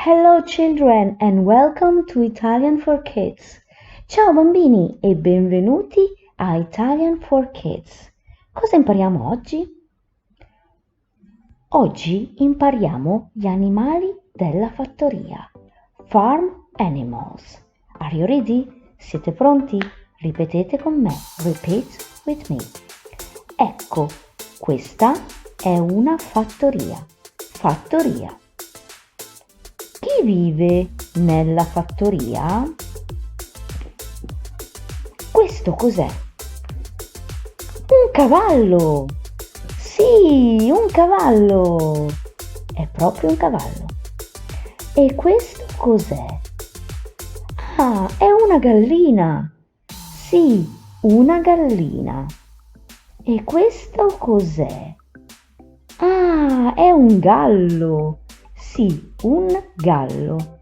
Hello children and welcome to Italian for Kids. Ciao bambini e benvenuti a Italian for Kids. Cosa impariamo oggi? Oggi impariamo gli animali della fattoria. Farm animals. Are you ready? Siete pronti? Ripetete con me. Repeat with me. Ecco, questa è una fattoria. Fattoria. Chi vive nella fattoria? Questo cos'è? Un cavallo! Sì, un cavallo! È proprio un cavallo. E questo cos'è? Ah, è una gallina! Sì, una gallina. E questo cos'è? Ah, è un gallo! Sì, un gallo.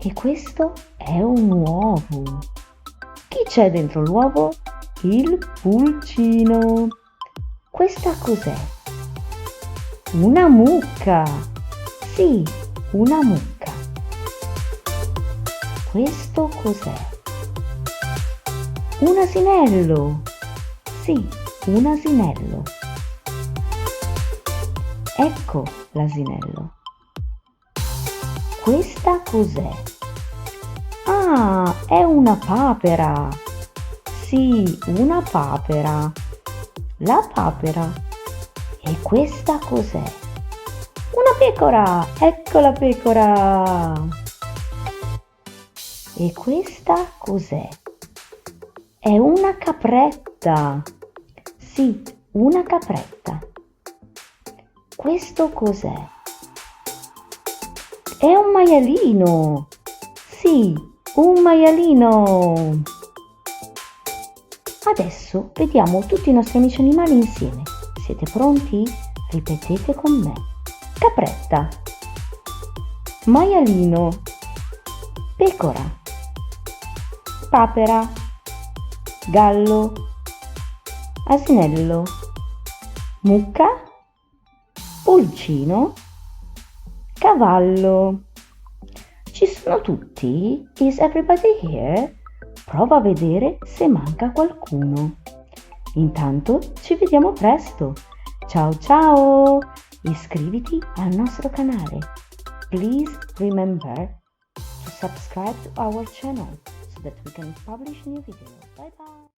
E questo è un uovo. Chi c'è dentro l'uovo? Il pulcino. Questa cos'è? Una mucca. Sì, una mucca. Questo cos'è? Un asinello. Sì, un asinello. Ecco l'asinello. Questa cos'è? Ah, è una papera! Sì, una papera! La papera! E questa cos'è? Una pecora! Ecco la pecora! E questa cos'è? È una capretta! Sì, una capretta! Questo cos'è? È un maialino! Sì, un maialino! Adesso vediamo tutti i nostri amici animali insieme. Siete pronti? Ripetete con me. Capretta, maialino, pecora, papera, gallo, asinello, mucca, pulcino, cavallo. Ci sono tutti? Is everybody here? Prova a vedere se manca qualcuno. Intanto ci vediamo presto. Ciao ciao! Iscriviti al nostro canale. Please remember to subscribe to our channel so that we can publish new videos. Bye bye!